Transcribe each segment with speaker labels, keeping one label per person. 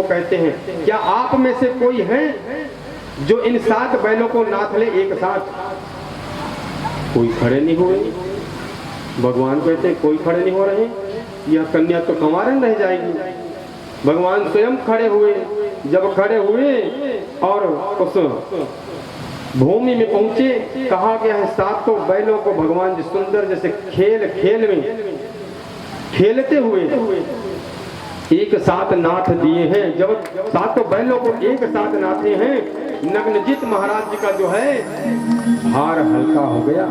Speaker 1: कहते हैं, क्या आप में से कोई है जो इन 7 बैलों को नाथ ले एक साथ? कोई खड़े नहीं हुए। भगवान कहते हैं कोई खड़े नहीं हो रहे, यह कन्या तो कंवारन रह जाएगी। भगवान स्वयं खड़े हुए। जब खड़े हुए और उस भूमि में पहुंचे, कहा गया है 7 बैलों को भगवान जी सुंदर जैसे खेल खेल में खेलते हुए एक साथ नाथ दिए हैं। जब 7 बैलों को एक साथ नाथे हैं, नग्नजित महाराज जी का जो है भार हल्का हो गया।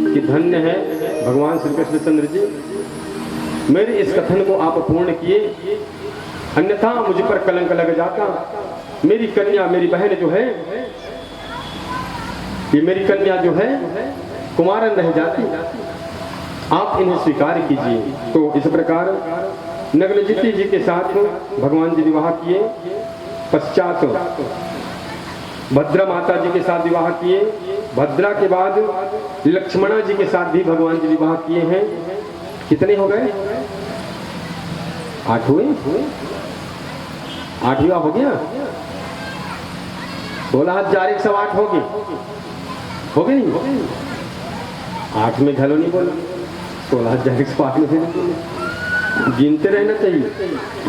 Speaker 1: कि धन्य है भगवान श्री कृष्ण चंद्र जी, मेरे इस कथन को आप पूर्ण किए, अन्यथा मुझ पर कलंक लग जाता। मेरी कन्या, मेरी बहन जो है, ये मेरी कन्या जो है कुमारन रह जाती। आप इन्हें स्वीकार कीजिए। तो इस प्रकार नग्नजिती जी के साथ भगवान जी विवाह किए। पश्चात भद्रा माता जी के साथ विवाह किए। भद्रा के बाद लक्ष्मणा जी के साथ भी भगवान जी विवाह किए हैं। कितने हो गए? 8 हुए। 8 विवाह हो गया। 16,108 हो गए। हो गए नहीं? 8 में घलो नहीं बोला, 16,108 में नहीं बोला। गिनते रहना चाहिए।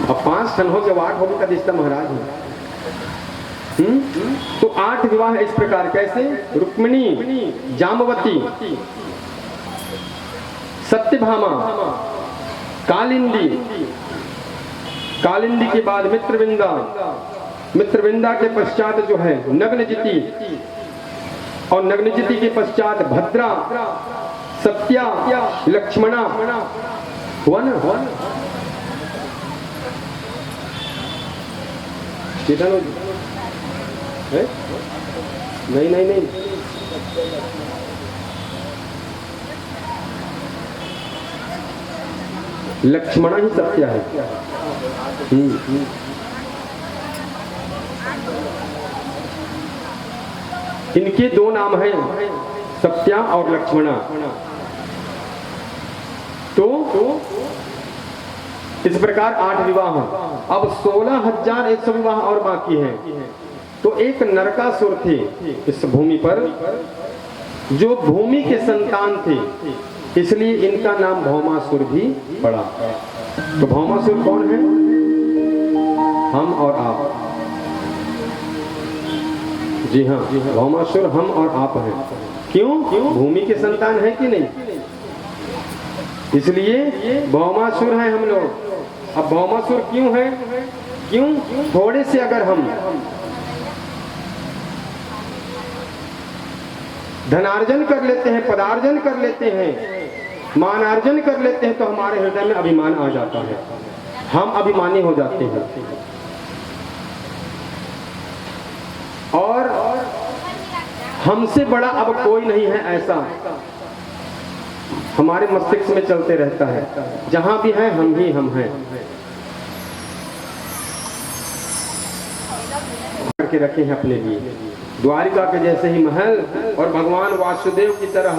Speaker 1: अब 5 ठन हो गए, 8 हो गए, कदिस्ता महाराज है। तो 8 विवाह इस प्रकार कैसे? रुक्मिणी, जामवती, सत्यभामा, कालिंदी, कालिंदी के बाद मित्रविंदा, मित्रविंदा के पश्चात जो है नग्नजिती, और नग्नजिती के पश्चात भद्रा, सत्या, लक्ष्मणा। हुआ ना? हुआ ना? है? नहीं नहीं नहीं, लक्ष्मणा ही सत्या है। इनके 2 नाम हैं, सत्या और लक्ष्मणा। तो इस प्रकार 8 विवाह। अब 16,100 विवाह और बाकी हैं। तो एक नरकासुर थे इस भूमि पर, जो भूमि के संतान थे, इसलिए इनका नाम भौमासुर भी पड़ा। तो भौमासुर कौन है? हम और आप। जी हाँ, भौमासुर हम और आप हैं। क्यों? भूमि के संतान है कि नहीं, इसलिए भौमासुर हैं हम लोग। अब भौमासुर क्यों है? क्यों? थोड़े से अगर हम धनार्जन कर लेते हैं, पदार्जन कर लेते हैं, मानार्जन कर लेते हैं, तो हमारे हृदय में अभिमान आ जाता है, हम अभिमानी हो जाते हैं। और हमसे बड़ा अब कोई नहीं है, ऐसा हमारे मस्तिष्क में चलते रहता है। जहां भी है हम ही हम हैं करके रखे हैं अपने लिए। द्वारिका के जैसे ही महल और भगवान वासुदेव की तरह,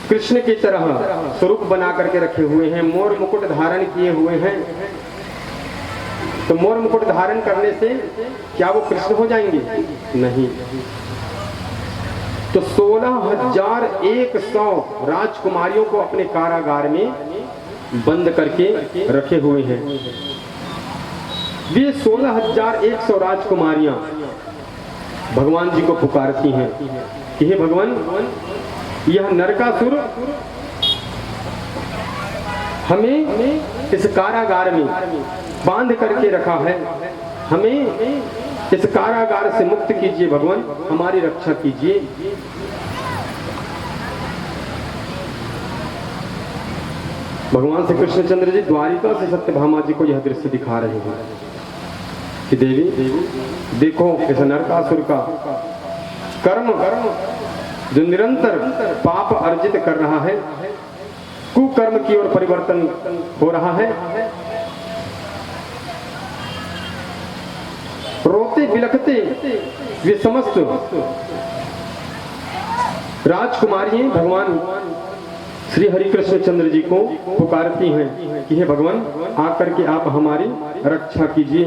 Speaker 1: कृष्ण की तरह स्वरूप बना करके रखे हुए हैं। मोर मुकुट धारण किए हुए हैं। तो मोर मुकुट धारण करने से क्या वो कृष्ण हो जाएंगे? नहीं। तो 16,100 राजकुमारियों को अपने कारागार में बंद करके रखे हुए हैं। ये 16,100 राजकुमारियां भगवान जी को पुकारती हैं कि हे भगवान, यह नरकासुर हमें इस कारागार में बांध करके रखा है, हमें इस कारागार से मुक्त कीजिए भगवान, हमारी रक्षा कीजिए। भगवान श्री कृष्णचंद्र जी द्वारिका से सत्यभामा जी को यह दृश्य दिखा रहे हैं कि देवी देखो, इस नरकासुर का कर्म जो निरंतर पाप अर्जित कर रहा है, कुकर्म की ओर परिवर्तन हो रहा है। रोते बिलखते वे समस्त राजकुमारी भगवान श्री हरि कृष्ण चंद्र जी को पुकारती हैं कि हे भगवान आकर के आप हमारी रक्षा कीजिए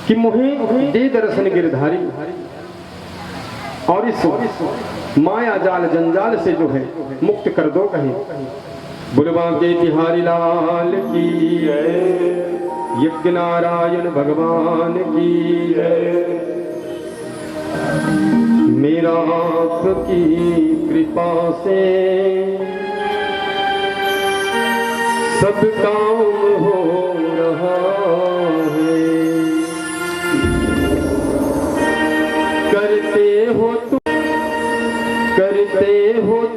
Speaker 1: कि मुझे दे दर्शन गिरधारी और इस माया जाल जंजाल से जो है मुक्त कर दो कहीं। बुलवा के बिहारी लाल की यज्ञ नारायण भगवान की मेरा आपकी कृपा से सब काम हो रहा है। करते हो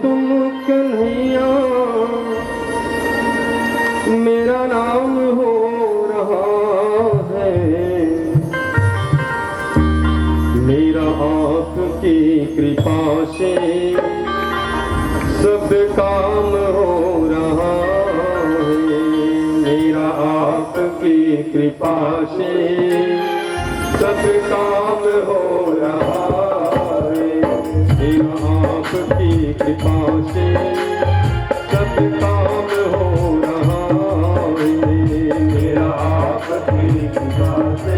Speaker 1: तुम कन्हैया मेरा नाम हो रहा है। मेरा आपकी कृपा से सब काम हो रहा है। मेरा आपकी कृपा से सब काम हो रहा है। मेरा आपकी कृपा से सब काम हो रहा है। मेरा आपकी कृपा से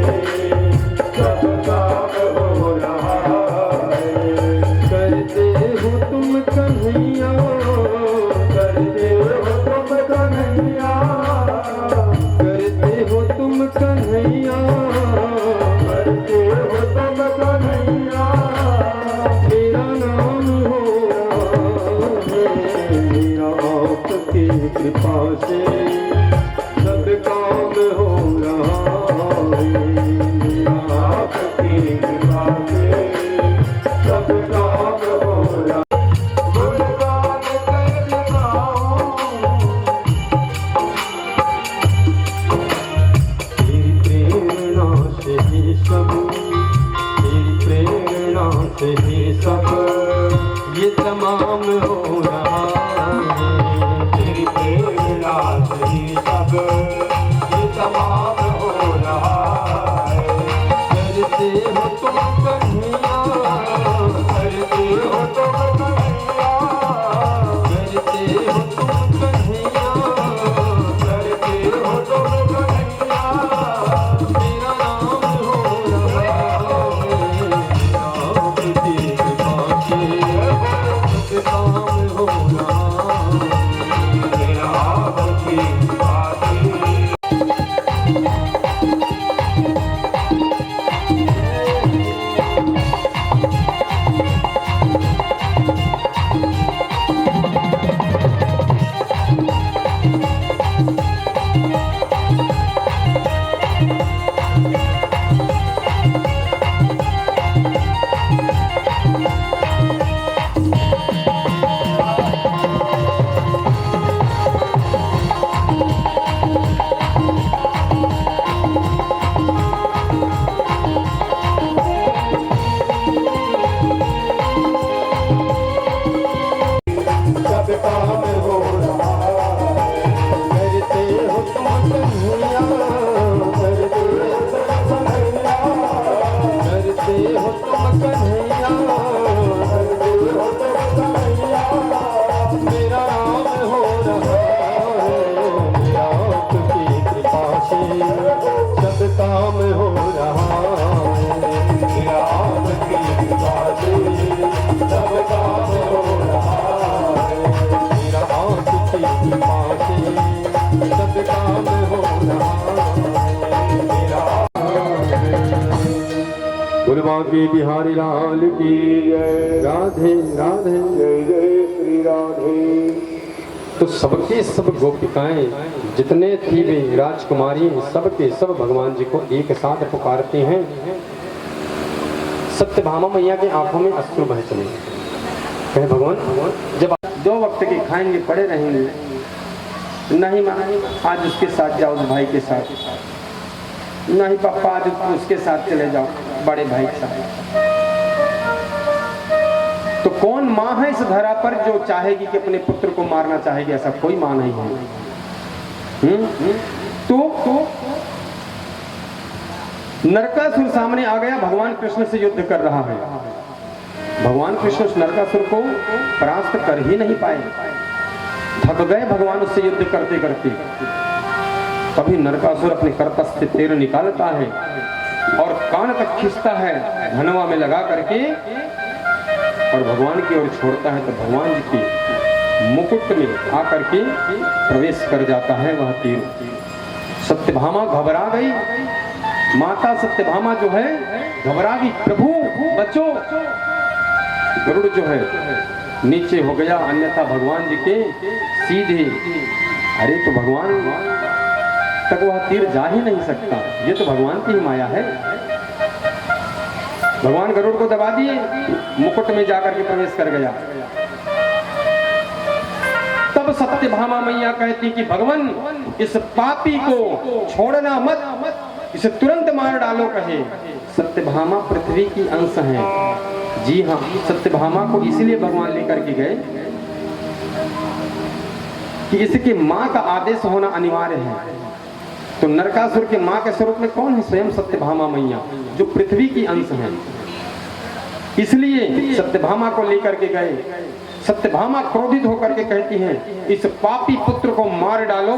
Speaker 1: सब काम हो रहा है। करते हो तुम कन्हैया करते हो तुम कन्हैया करते हो तुम कन्हैया करते हो तुम कन्हैया मेरा नाम हो रहा है। मेरा आपकी कृपा से सब काम हो रहा है। मेरा आपकी कृपा से सब काम हो रहा है। तेरी प्रेरणा से ही सब तेरी प्रेरणा से ही सब ये तमाम हो रहा है। तेरी प्रेरणा से ही सब ये तमाम हो रहा है। करते हो तुम कन्हैया करते हो तुम कन्हैया करते हो तुम कन्हैया करते हो तुम कन्हैया मेरा नाम हो रहा है। आपकी कृपा से सब काम हो रहा है। मेरा आपकी कृपा से सब काम हो रहा है। करते हो तुम कन्हैया करते हो तुम कन्हैया करते हो तुम कन्हैया करते हो तुम कन्हैया मेरा नाम हो रहा है। मेरा आपकी कृपा से सब काम हो रहा है। मेरा आपकी कृपा से सब काम हो रहा है। मेरा आपकी कृपा से सब काम हो रहा है। मेरा गुरुवां की बिहारी लाल की जय। राधे राधे जय जय श्री राधे। तो सबके सब गोपिकाएं जितने थी वे राजकुमारी सबके सब भगवान जी को एक साथ पुकारते हैं। सत्यभामा मैया के आंखों में अश्रु बह चले। कहे भगवान जब आप 2 वक्त के खाएंगे पड़े रहेंगे नहीं माँ आज उसके साथ जाओ उस भाई के साथ नहीं पापा आज उसके साथ चले जाओ बड़े भाई के साथ। तो कौन माँ है इस धरा पर जो चाहेगी कि अपने पुत्र को मारना चाहेगी? ऐसा कोई माँ नहीं है। तो नरकासुर सामने आ गया, भगवान कृष्ण से युद्ध कर रहा है। भगवान कृष्ण उस नरकासुर को परास्त कर ही नहीं पाए, थक गए भगवान उससे युद्ध करते करते। तभी नरकासुर अपने करतस से तीर निकालता है और कान तक खींचता है धनवा में लगा करके और भगवान की ओर छोड़ता है, तो भगवान जी के मुकुट में आकर के प्रवेश कर जाता है वह तीर। सत्यभामा घबरा गई, माता सत्यभामा जो है घबरा गई, प्रभु बचो। गरुड़ जो है नीचे हो गया, अन्यथा भगवान जी के सीधे, अरे तो भगवान तक वह तीर जा ही नहीं सकता, ये तो भगवान की ही माया है। भगवान गरुड़ को दबा दिए, मुकुट में जाकर के प्रवेश कर गया। तब सत्यभामा मैया कहती कि भगवान इस पापी को छोड़ना मत, इसे तुरंत मार डालो। कहे सत्यभामा पृथ्वी की अंश है। जी हाँ, सत्यभामा को इसलिए भगवान लेकर के गए कि इसके मां का आदेश होना अनिवार्य है। तो नरकासुर के मां के स्वरूप में कौन है? स्वयं सत्यभामा मैया, जो पृथ्वी की अंश है। इसलिए सत्यभामा को लेकर के गए। सत्यभामा क्रोधित होकर के कहती हैं, इस पापी पुत्र को मार डालो,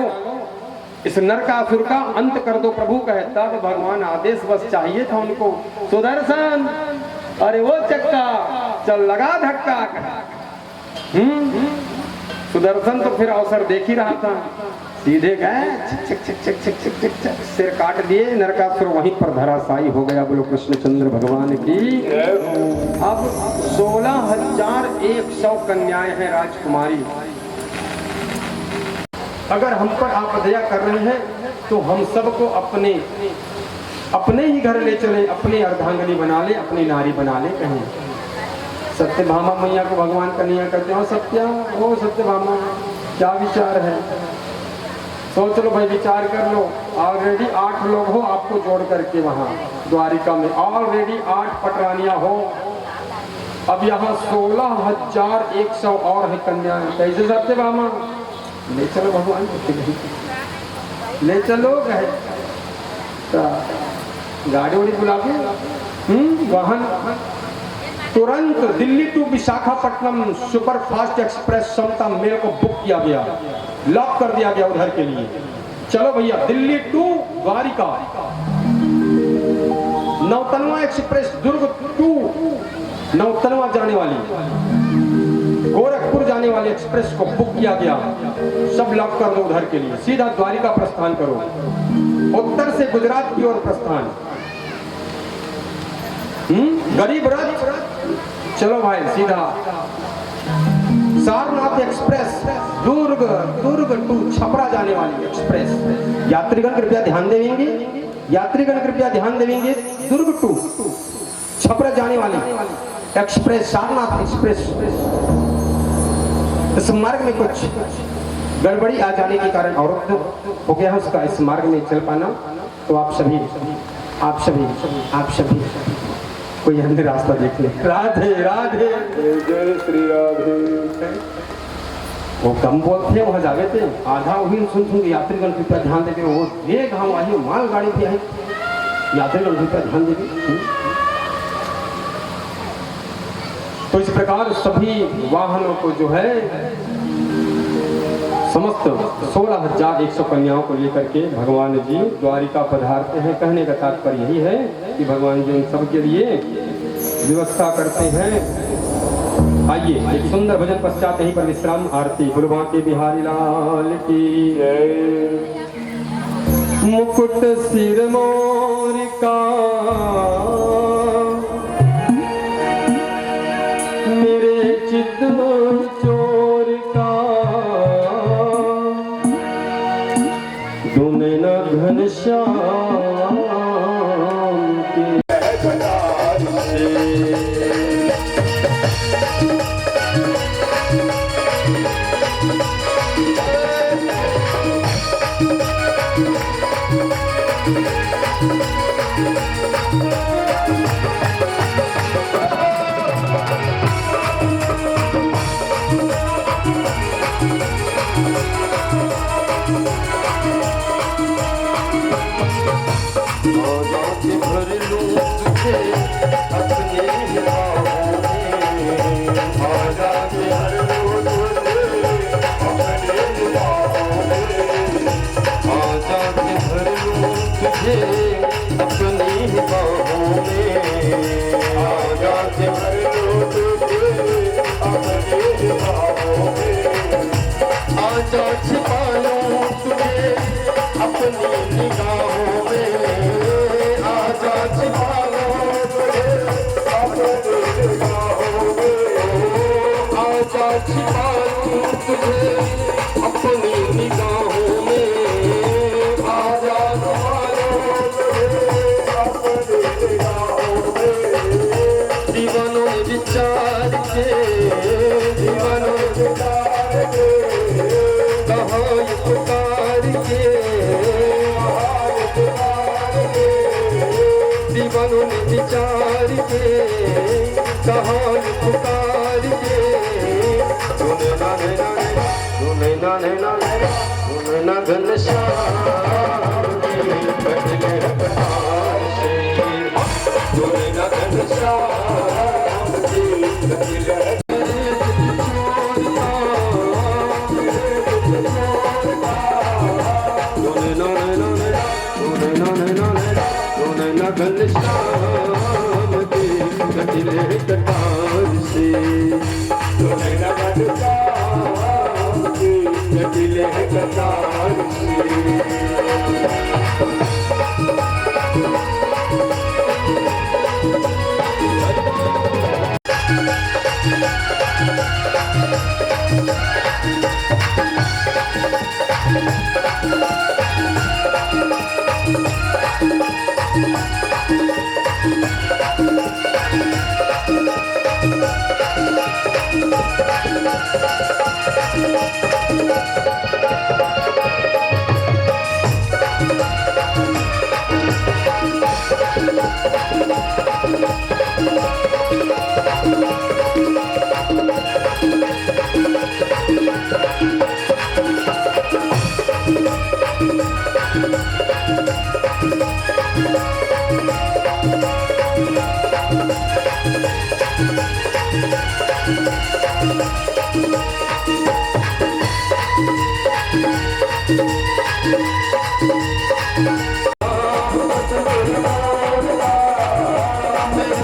Speaker 1: इस नरकासुर का अंत कर दो प्रभु। कहे तब भगवान आदेश बस चाहिए था उनको, सुदर्शन अरे वो चक्का चल लगा धक्का। सुदर्शन तो फिर अवसर देख ही रहा था, सीधे गए छिक छिक छिक छिक छिक छिक छिक सिर काट दिए, नरकासुर वहीं पर धराशायी हो गया। बोलो कृष्णचंद्र भगवान की। अब 16,100 कन्याएं हैं राजकुमारी। अगर हम पर आप दया कर रहे हैं तो हम सबको अपने ही घर ले चले, अपनी अर्धांगनी बना ले, अपनी नारी बना ले। कहें सत्यभामा मैया को भगवान कन्या कहते हो। सत्यभामा क्या विचार है? सोच लो भाई, विचार कर लो। ऑलरेडी 8 लोग हो आपको जोड़ करके वहां द्वारिका में, ऑलरेडी 8 पटरानियां हो। अब यहाँ 16,100 और है कन्याएं। कैसे सत्यभामा? ले चलो भगवान, ले चलो। गाड़ी वाड़ी बुला के वाहन तुरंत Delhi to Visakhapatnam super fast express क्षमता मेल को बुक किया गया, लॉक कर दिया गया उधर के लिए। चलो भैया, Delhi to Dwarika. Nautanwa express Durg to Nautanwa जाने वाली, गोरखपुर जाने वाली एक्सप्रेस को बुक किया गया। सब लॉक कर दो उधर के लिए, सीधा द्वारिका प्रस्थान करो। उत्तर से गुजरात की ओर प्रस्थान। गरीब रथ, चलो भाई सीधा। सारनाथ एक्सप्रेस दुर्ग टू छपरा जाने वाली एक्सप्रेस। यात्रीगण कृपया ध्यान देंगे, यात्रीगण कृपया ध्यान देंगे। दुर्ग टू छपरा जाने वाली एक्सप्रेस, सारनाथ एक्सप्रेस। इस मार्ग में कुछ गड़बड़ी आ जाने के कारण अवरुद्ध हो गया है उसका इस मार्ग में चल पाना। तो आप सभी कोई अन्य रास्ता देख ले। राधे राधे, जय श्री राधे। वो कम बोलते वहां जावे थे, आधा वही सुन यात्रीगण कृपया ध्यान देते। वो ये गाँव आई, माल गाड़ी भी आई, यात्रीगण कृपया ध्यान देते। तो इस प्रकार सभी वाहनों को जो है समस्त 16,100 कन्याओं को लेकर के भगवान जी द्वारिका पधारते हैं। कहने का तात्पर्य यही है कि भगवान जी उन सब के लिए व्यवस्था करते हैं। आइए एक सुंदर भजन पश्चात यहीं पर विश्राम। आरती गुरुवा के बिहारी लाल की जय। मुकुट सिर मोर का मेरे चित चोर का, दुने न घनश्याम के भर लूं तुझे अपने बाहों में। आजा छिपा लूं तुझे अपनी निगाहों में, आजा छिपा लूं तुझे अपनी निगाहों में, आजा छिपा लूं तुझे अपनी निगाहों में, आजा छिपा लूं तुझे अपनी निगाहों में। दीवानों ने विचार के, दीवानों ने विचार के, कहा ये पुकार के, दीवानों ने विचार के, कहा ये पुकार के। सुने ना नैना, सुने ना नैना, सुने ना घनश्याम की कटले कटार से, सुने ना घनश्याम की कटले घनश्याम के कटले कटार से, घनश्याम के कटले कटार से। घनश्याम के कटले कटार से,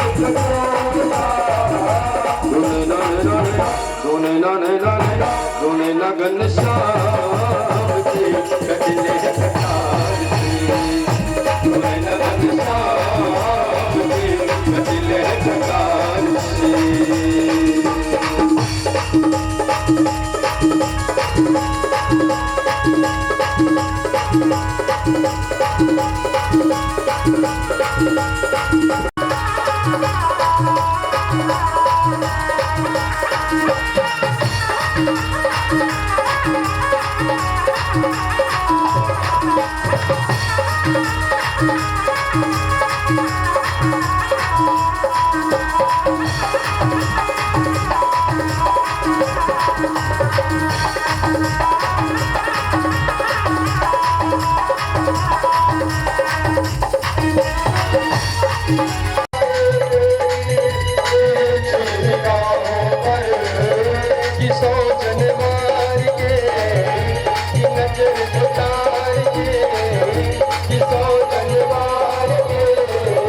Speaker 1: घनश्याम के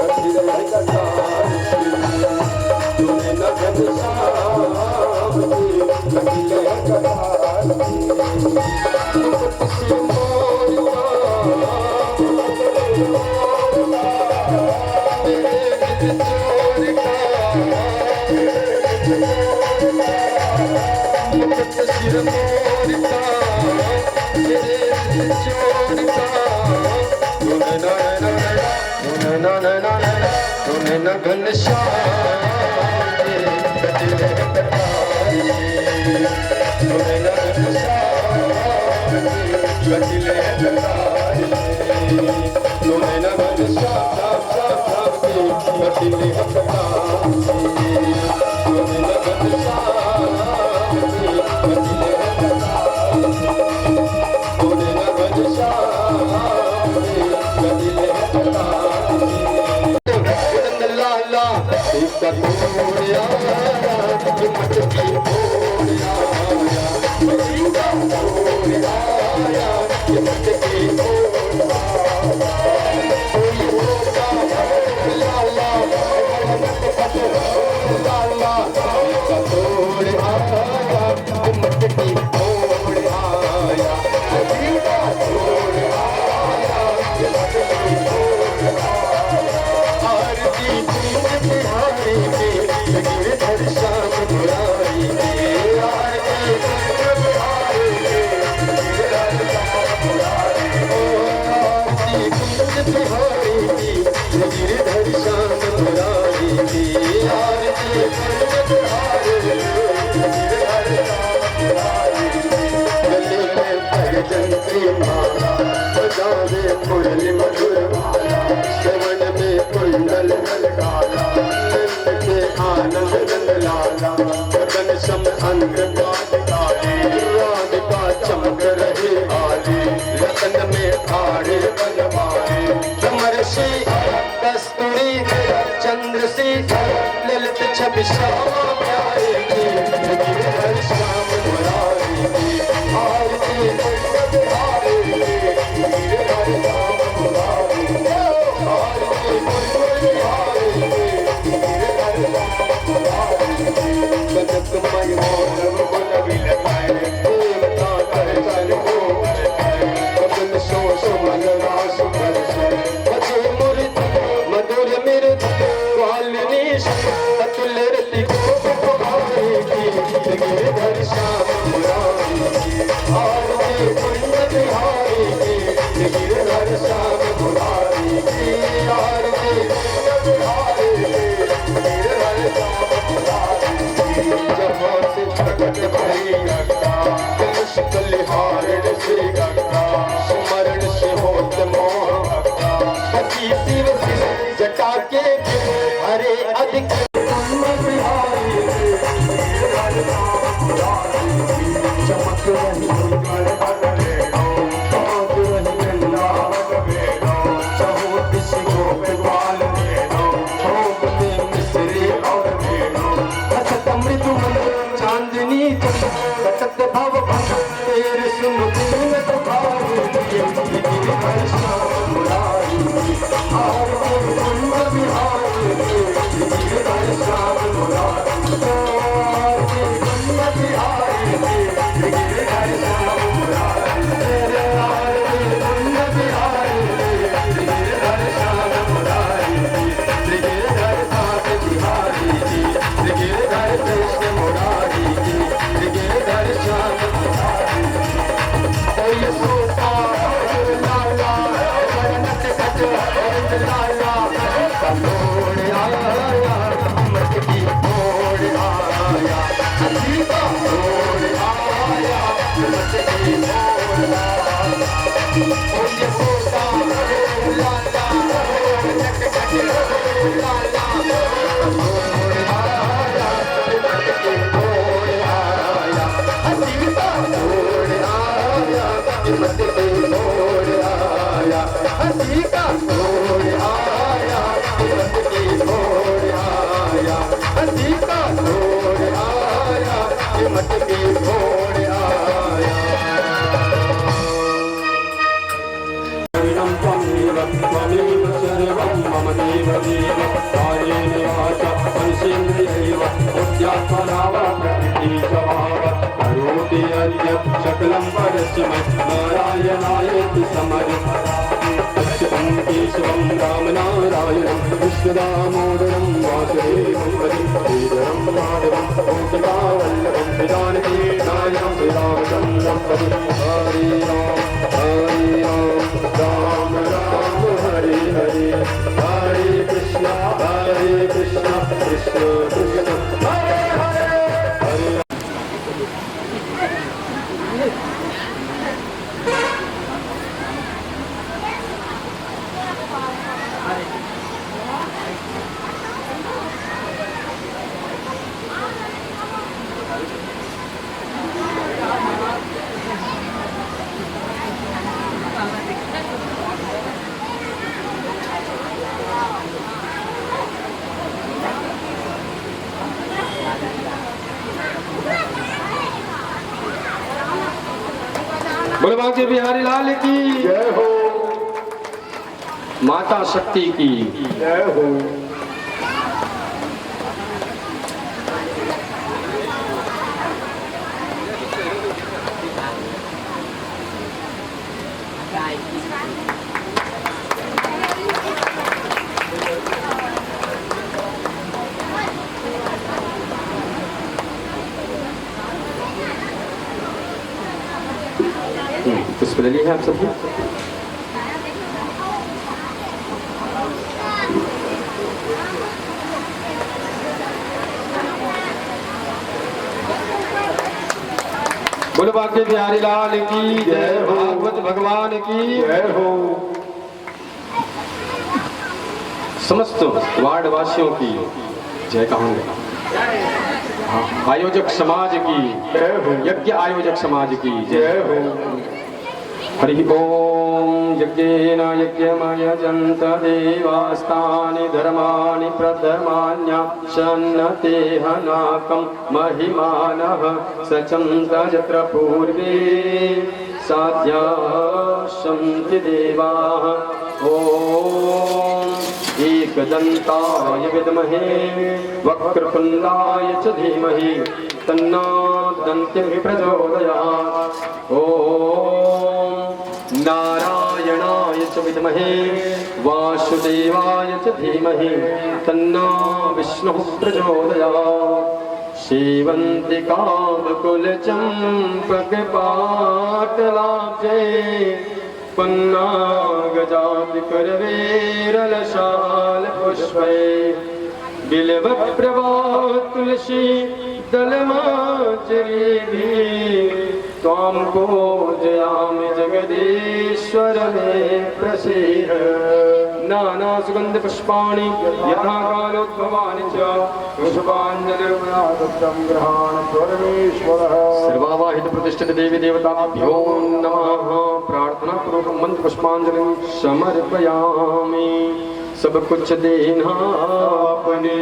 Speaker 1: कटले कटार से। घनश्याम के कटले कटार से, घनश्याम के कटले कटार से। घनश्याम के कटले कटार से, कटले कटार से, घनश्याम के कटले कटार से।
Speaker 2: कस्तूरी चंद्र से ललित छवि श्यामा प्यारे की हर शाम मुरारी की आरती हारे हर शाम मुरारी आरती हारे हर शाम मुरारी कनक मय मोर गुल बिलखाए देवता कर चल को कबन सो सुमन रास बरसे बचे मुरत मधुर मृत वालनीश अतुल रति को पुकारे की गिरधर श्याम मुरारी की आरती कुंड बिहारी की गिरधर श्याम मुरारी की आरती कुंड बिहारी की गिरधर श्याम मुरारी की जहाँ से प्रकट भई गंगा मुश्किल हारण से गंगा सुमरण से होत मोह पति शिव जटा के हरे अधिक चमक रही चांदनी बचत भव तेरे सुन दिन तो हर शाम मुरारी आरती कुंड बिहारी हर शाम मुरारी आरती कुंड बिहारी हर शाम मुरारी आरती कुंड बिहारी हर शाम मुरारी गिरधर साथ बिहारी गिरधर कृष्ण मुरारी गिरधर श्याम मुरारी कोई सोता लाला वरनत कट लाला कलोड़ आया मत की ओर आया हसी का ओर आया मत की ओर आया कोई सोता लाला वरनत कट लाला कलोड़ आया मत की ओर आया हसी का ओर आया मत की ओर आया हसी का ओर आया मत की ओर आया हसी का ओर आया मत की ओर आया त्वमेव सर्वं मम देव देव कायेन वाचा मनसेन्द्रियैव बुद्ध्यात्मना प्रकृतिस्वभाव करोति यद्यत् सकलं परस्मै नारायणायेति समर्पयामि अच्युतं केशवं रामनारायणं कृष्णदामोदरं वासुदेवं हरिं श्रीधरं माधवं कौशिकावल्लभं जानकीनायकं श्रीरामचन्द्रं पतिं हरे राम राम राम हरे हरे हरे कृष्ण कृष्ण कृष्ण हरे हरे हरे
Speaker 1: बांके बिहारी लाल की
Speaker 2: जय हो
Speaker 1: माता शक्ति की
Speaker 2: जय हो
Speaker 1: पुष्प ले लिए हैं आप सबने? बोलो बांके बिहारी लाल की जय हो, भागवत भगवान की
Speaker 2: जय हो
Speaker 1: समस्त वार्ड वासियों की जय कहूंगा। आयोजक समाज की
Speaker 2: जय हो
Speaker 1: यज्ञ आयोजक समाज की
Speaker 2: जय हो
Speaker 1: हरि ओम यज्ञेन यज्ञमयजन्त देवास्तानि धर्माणि प्रधर्माण्यक्षन्नते हनाकं महिमानः सचन्त यत्र पूर्वे साध्या सन्ति देवाः ओम एकदन्ताय विद्महे वक्रतुण्डाय च धीमहि तन्नो दन्तिः प्रचोदयात् ओम नारायणाय च विद्महे वासुदेवाय च धीमहि तन्नो विष्णुः प्रचोदयात् सेवन्तिका बकुलचम्पक पाटलाब्जे पन्नागजाति करवेरलशाल पुष्पै बिल्वप्रभा तुलसी दलमाचरी त्वां पूजयामि जगदीश्वर मे प्रसीद नाना सुगंध पुष्पाणि यथा कालोद्भवानि च पुष्पाञ्जलिर्मयादत्तं गृहाण परमेश्वरः सर्वावाहित प्रतिष्ठित देवी देवताभ्यो नमः प्रार्थना पूर्वक मंत्र पुष्पांजलि समर्पयामि सब कुछ देना आपने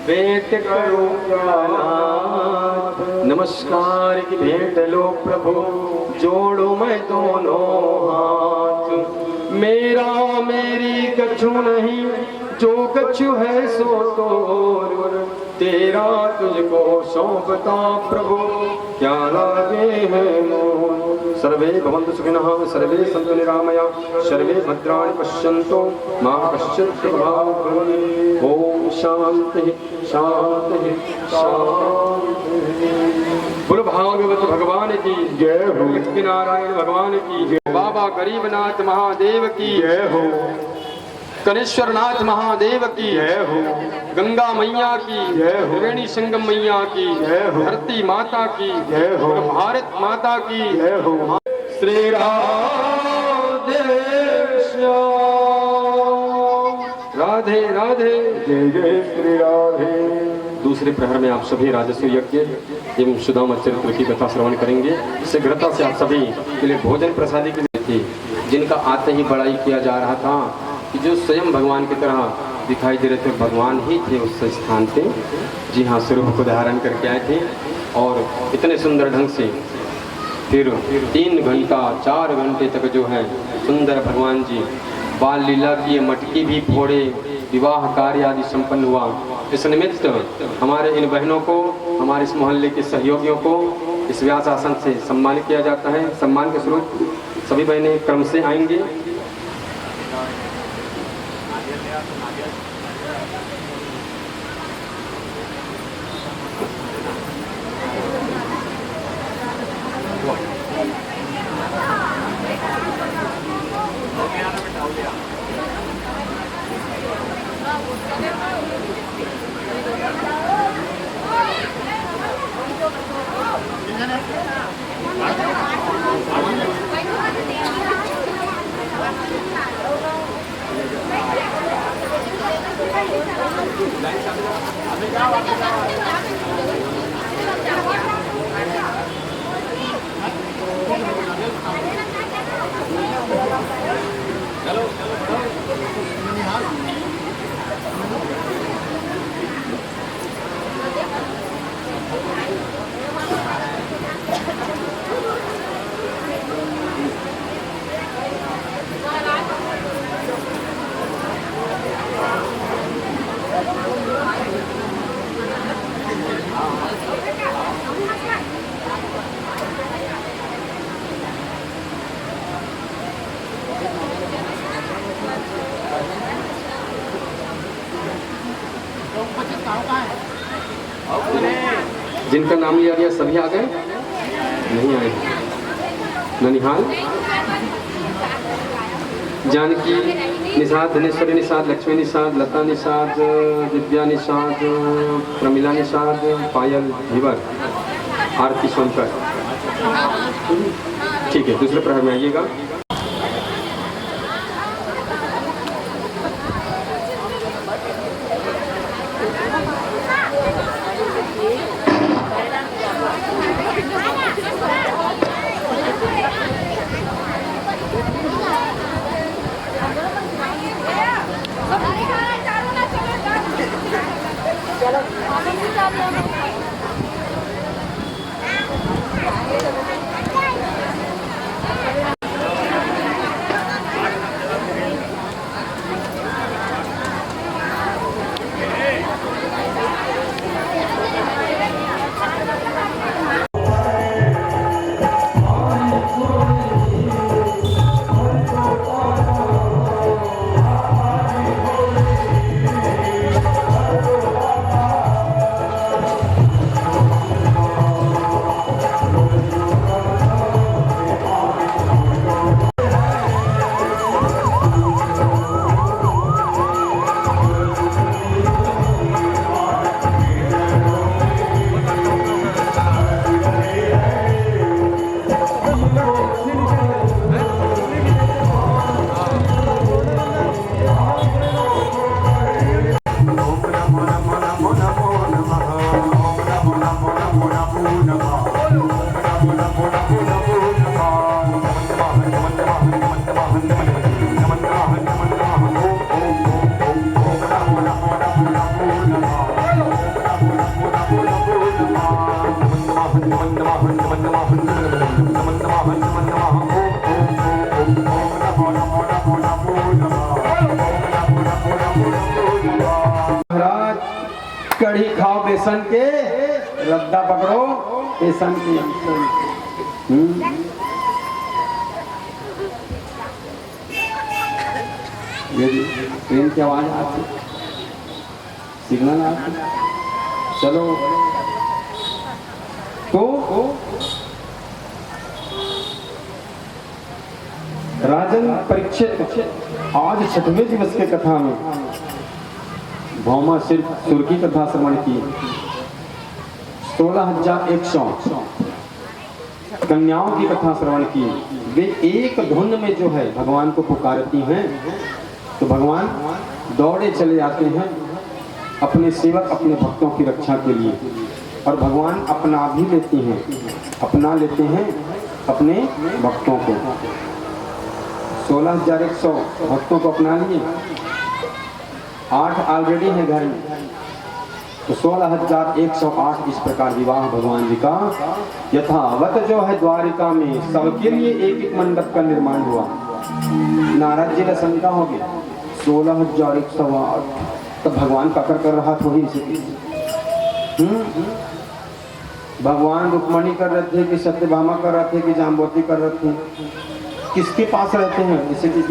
Speaker 1: भेंट करो ज्ञानाथ नमस्कार की भेंट लो प्रभु जोड़ो मैं दोनों हाथ मेरा मेरी कछु नहीं जो कछु है सो तोर तेरा तुझको सौंपता प्रभु क्या लागे है मोर सर्वे भवन्तु सुखिनः सर्वे सन्तु निरामया सर्वे भद्राणि पश्यन्तु मा कश्चित् दुर्भाग्यं ओम शांति शांति शांति बोलो भागवत भगवान की
Speaker 2: जय हो
Speaker 1: लक्ष्मी नारायण भगवान की जय बाबा गरीबनाथ महादेव की
Speaker 2: जय हो
Speaker 1: कनेश्वर नाथ महादेव की
Speaker 2: जय हो
Speaker 1: गंगा मैया की
Speaker 2: जय हो
Speaker 1: त्रिवेणी संगम मैया की
Speaker 2: जय हो
Speaker 1: धरती माता की
Speaker 2: जय हो
Speaker 1: भारत माता की
Speaker 2: जय हो
Speaker 1: श्री राधे श्याम राधे राधे
Speaker 2: जय जय श्री राधे
Speaker 1: दूसरे प्रहर में आप सभी राजस्व यज्ञ एवं सुदामा चरित्र की कथा श्रवण करेंगे। शीघ्रता से आप सभी के लिए भोजन प्रसादी की थी जिनका आते ही बड़ाई किया जा रहा था कि जो स्वयं भगवान की तरह दिखाई दे रहे थे भगवान ही थे उस स्थान पे। जी हाँ, स्वरूप को धारण करके आए थे और इतने सुंदर ढंग से फिर 3 घंटा 4 घंटे तक जो है सुंदर भगवान जी बाल लीला की मटकी भी फोड़े, विवाह कार्य आदि संपन्न हुआ। इस निमित्त हमारे इन बहनों को, हमारे इस मोहल्ले के सहयोगियों को इस व्यास आसन से सम्मानित किया जाता है। सम्मान के स्वरूप सभी बहनें क्रम से आएंगे। जिनका नाम लिया गया सभी आ गए? नहीं आए। ननिहाल, जानकी निषाद, धनेश्वरी निषाद, लक्ष्मी निषाद, लता निषाद, दिव्या निषाद, प्रमिला निषाद, पायल धीवर, आरती सोनकर। ठीक है, दूसरे प्रहर में आइएगा। कढ़ी खाओ बेसन के, रद्दा पकड़ो बेसन के। ट्रेन की आवाज आती, सिग्नल आती। चलो तो राजन परीक्षित आज 6वें दिवस के कथा में भौमा सिर्फ सुर की कथा श्रवण की। 16,100 कन्याओं की कथा श्रवण की। वे एक धुन में जो है भगवान को पुकारती हैं, तो भगवान दौड़े चले आते हैं अपने सेवक, अपने भक्तों की रक्षा के लिए। और भगवान अपना भी लेते हैं, अपना लेते हैं अपने भक्तों को। 16,100 भक्तों को अपना लिए, 8 ऑलरेडी है घर में, तो 16,108 इस प्रकार विवाह भगवान जी का यथावत जो है द्वारिका में सबके लिए एक एक मंडप का निर्माण हुआ। नारद जी का शंका हो गया 16,108 तो भगवान पकड़ कर रहा थोड़ी इसे। भगवान रुक्मणी कर रहे थे कि सत्यभामा कर रहे थे कि जाम्बवती कर रहे थे, किसके पास रहते हैं? जैसे कि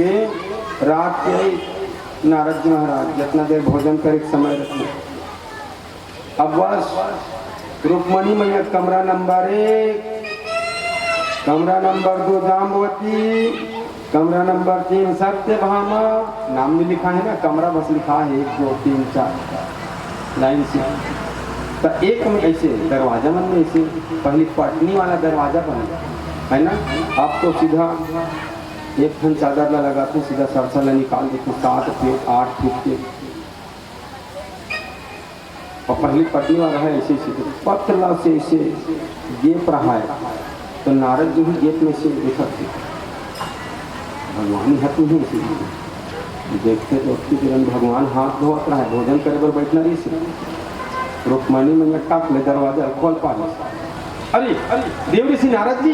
Speaker 1: रात के नारद जी महाराज जितना देर भोजन कर एक समय रखते। अब बस रुक्मणी मैया कमरा नंबर 1, कमरा नंबर 2 जाम्बवती, कमरा नंबर 3 सत्यभामा। नाम नहीं लिखा है ना, कमरा बस लिखा है 1 2 3 4 लाइन से। तो एक में ऐसे दरवाजा मन में ऐसे पहले पटनी वाला दरवाजा बना है ना। आप तो सीधा एक खन चादर ला लगाते, सीधा सरसला निकाल देते 7 फीट 8 फीट के। और पहली पटनी वाला है ऐसे सीधे पतला से ऐसे गेप रहा है, तो नारद जो भी गेप में से देखा थे भगवान हाथ में ऐसे देखते तो उसकी तुरंत भगवान हाथ धोत रहा है, भोजन करे पर बैठना रही से। रुक्मणी में टाक ले दरवाजा खोल पा रहे। अरे अरे देव ऋषि नारद जी,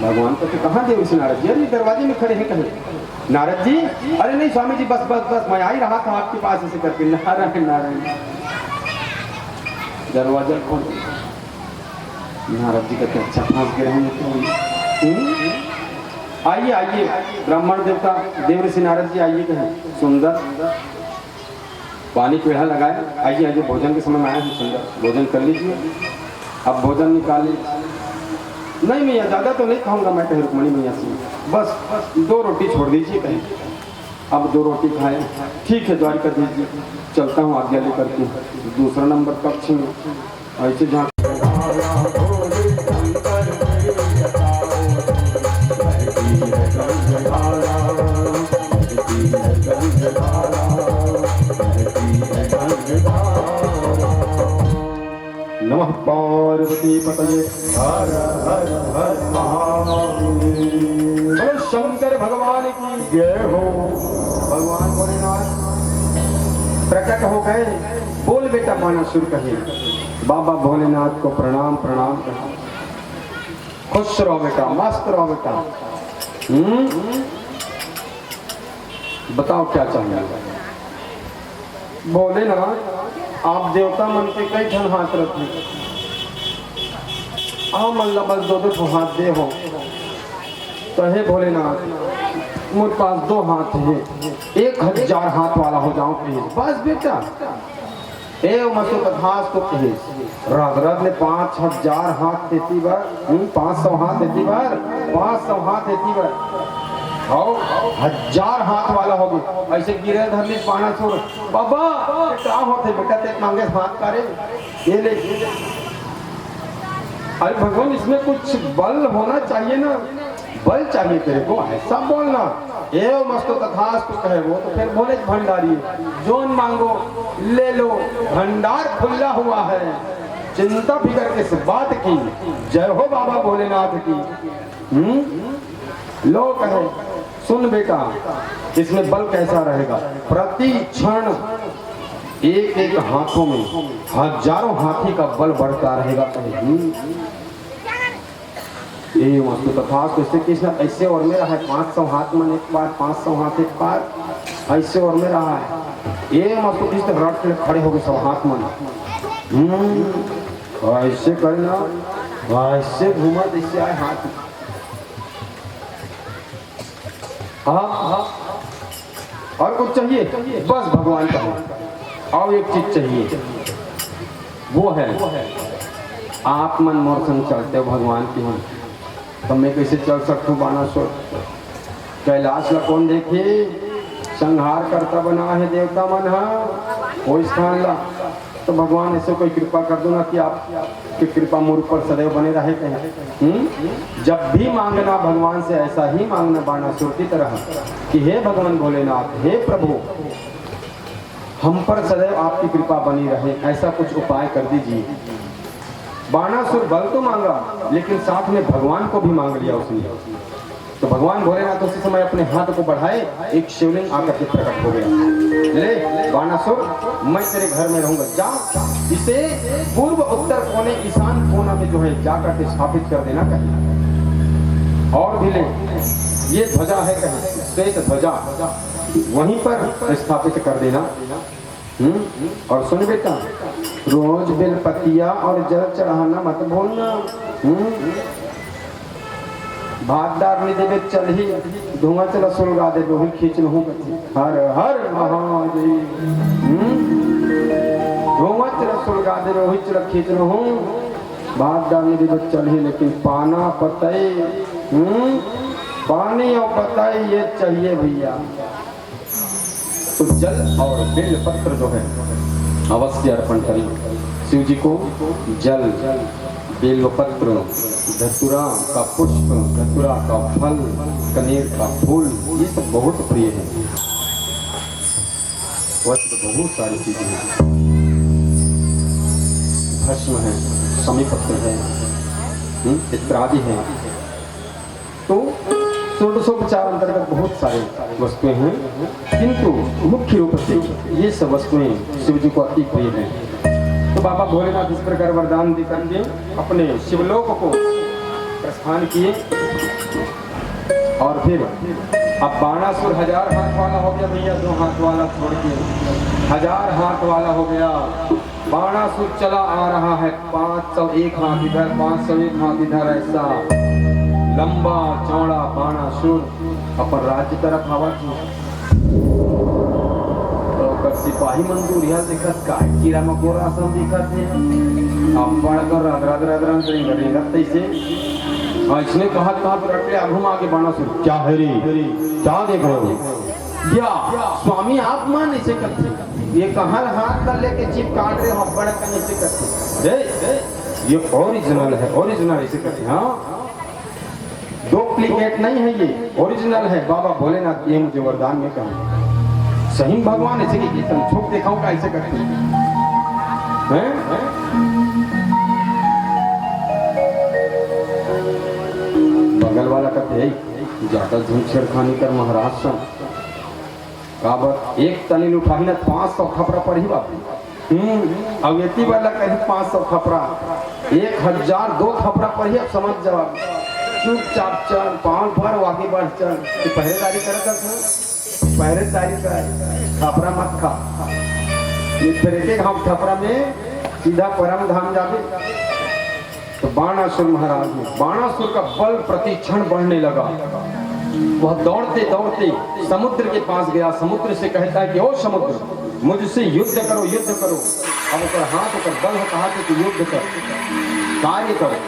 Speaker 1: भगवान को तो कहाँ देव ऋषि नारद जी? अरे दरवाजे में खड़े हैं कहीं। नारद जी, अरे नहीं स्वामी जी, बस बस बस मैं आ ही रहा था आपके पास ऐसे करके। नारायण नारायण, दरवाजा खोल। नारद जी कहते अच्छा फंस गए हम। आइए आइए ब्राह्मण देवता देव ऋषि नारद जी आइए कहें। सुंदर पानी पेड़ा लगाए, आइए आइए भोजन के समय में आए हैं, सुंदर भोजन कर लीजिए। अब भोजन निकाल लीजिए। नहीं मैया ज़्यादा तो नहीं खाऊंगा मैं, कहीं रुक्मणी मैया से बस 2 रोटी छोड़ दीजिए कहीं। अब 2 रोटी खाए, ठीक है द्वारिका दीजिए, चलता हूँ आज्ञा लेकर के दूसरा नंबर कक्ष में। ऐसे जहाँ नमः पार्वती पतये हर हर हर महादेव। बोलो शंकर भगवान की जय हो। भगवान भोलेनाथ प्रकट हो गए। बोल बेटा बाणासुर कहे, बाबा भोलेनाथ को प्रणाम प्रणाम कहे। खुश रहो बेटा, मस्त रहो बेटा। बताओ क्या चाहिए। भोलेनाथ आप देवता मन के कई ठन हाथ रखे, मतलब बस 2 हाथ दे हो तो हे भोलेनाथ मेरे पास 2 हाथ है, 1000 हाथ वाला हो जाऊं प्लीज। बस बेटा ए मसो तथास तो कहे रात ने 5000 हाथ देती बार, 500 हाथ देती बार, 500 हाथ देती बार, 1000 हाथ वाला हो गया। ऐसे गिरे धरनी बाणासुर, बाबा क्या होते बेटा ते मांगे हाथ करे ये ले। अरे भगवान इसमें कुछ बल होना चाहिए ना, बल चाहिए तेरे को, ऐसा बोलना। एव मस्तो तथास्तु कहे वो तो फिर बोले भंडारी जोन मांगो ले लो, भंडार खुला हुआ है, चिंता फिकर किस बात की। जय हो बाबा भोलेनाथ की। लो कहे सुन बेटा इसमें बल कैसा रहेगा, प्रति क्षण 1-1 हाथों में 1000 हाथी का बल बढ़ता रहेगा। ये वस्तु तथा तो कृष्ण ऐसे और में रहा है, 500 हाथ में एक बार, 500 हाथ एक बार, ऐसे और में रहा है। ये वस्तु कृष्ण रट के खड़े हो गए 100 हाथ में। ऐसे करना, ऐसे घुमा इससे आए हाथ। हाँ और कुछ चाहिए? बस भगवान का और एक चीज चाहिए, वो है आप मन मोर संग चलते हो भगवान की मन, तो मैं कैसे चल सकता हूँ बाणासुर। कैलाश ला कौन देखे, संहार करता बना है देवता मन वो स्थान ला। तो भगवान ऐसे कोई कृपा कर दो ना कि आपकी कृपा मोर पर सदैव बने रहे कहीं। जब भी मांगना भगवान से ऐसा ही मांगना बाणासुर की तरह कि हे भगवान भोलेनाथ, हे प्रभु हम पर सदैव आपकी कृपा बनी रहे, ऐसा कुछ उपाय कर दीजिए। बाणासुर बल तो मांगा लेकिन साथ में भगवान को भी मांग लिया उसने। तो भगवान भोलेनाथ उसी समय अपने हाथ को बढ़ाए, एक शिवलिंग आकर के प्रकट हो गया। ले बाणासुर मैं तेरे घर में रहूंगा, जा इसे पूर्व उत्तर कोने ईशान कोना में जो है जाकर के स्थापित कर देना कहीं। और भी ले ये ध्वजा है कहीं, श्वेत ध्वजा वहीं पर स्थापित कर देना। और सुन बेटा रोज बेलपतिया और जल चढ़ाना मत भूलना। भागदार नहीं देवे चल ही धुआं चला सुलगा दे लोही खींच लूं हर हर महादेव। धुआं चला सुलगा दे लोही चला खींच लूं भागदार नहीं देवे चल ही, लेकिन पाना पतई पानी और पतई ये चाहिए भैया। तो जल और बेल पत्र जो है अवश्य अर्पण करें शिव जी को। जल, बेलपत्र, धतूरा का पुष्प, धतूरा का फल, कनेर का फूल, ये सब बहुत प्रिय है। वैसे तो बहुत सारी चीजें हैं, भस्म है, समीपत्र है, इत्यादि है। तो षोडशोपचार अंतर्गत बहुत सारे वस्तुएं हैं, किंतु मुख्य रूप से ये सब वस्तुएं शिव जी को अति प्रिय हैं। तो बाबा भोलेनाथ इस प्रकार वरदान देकर के अपने शिवलोक को प्रस्थान किए। और फिर अब बाणासुर 1000 हाथ वाला हो गया भैया, 2 हाथ वाला छोड़ के 1000 हाथ वाला हो गया। बाणासुर चला आ रहा है, 501 हाथ इधर, 501 हाथ इधर, ऐसा लंबा चौड़ा बाणासुर अपन राज्य तरफ आवा। तो सिपाही मंदूरिया दिखत का कीड़ा मकोड़ा सब दिखत है अब पढ़कर रद करेंगे तैसे इसने कहा रटले घुमा के बाणा सुन क्या है रे क्या देख रहे हो क्या स्वामी आप मान ऐसे करते ये कहाँ हाथ कर लेके चिप काट रहे हो बड़ा करने से करते ये ओरिजिनल है ओरिजिनल ऐसे करते हाँ डुप्लीकेट नहीं है ये ओरिजिनल है बाबा भोलेनाथ ये मुझे वरदान में कहा सही भगवान ऐसे की छुप दिखाऊं का ऐसे करते हैं बगल वाला कहते है ज्यादा झूठ खानी कर महाराज सन काबर एक तनिल उठाही ना 500 खपरा पर ही बाप अब इतनी वाला कहीं 500 खपरा 1000 2 खपरा पर ही अब समझ जवाब चुपचाप चल पाँव भर आगे बढ़ चल पहरेदारी करता था पहरेदारी कर खपरा मत खा ये फिर एक हम खपरा में सीधा परम धाम जाते तो बाणासुर महाराज ने बाणासुर का बल प्रतिक्षण बढ़ने लगा वह दौड़ते दौड़ते समुद्र के पास गया समुद्र से कहता है कि ओ समुद्र मुझसे युद्ध करो अब ऊपर हाथ ऊपर बल है कहा कि युद्ध कर कार्य करो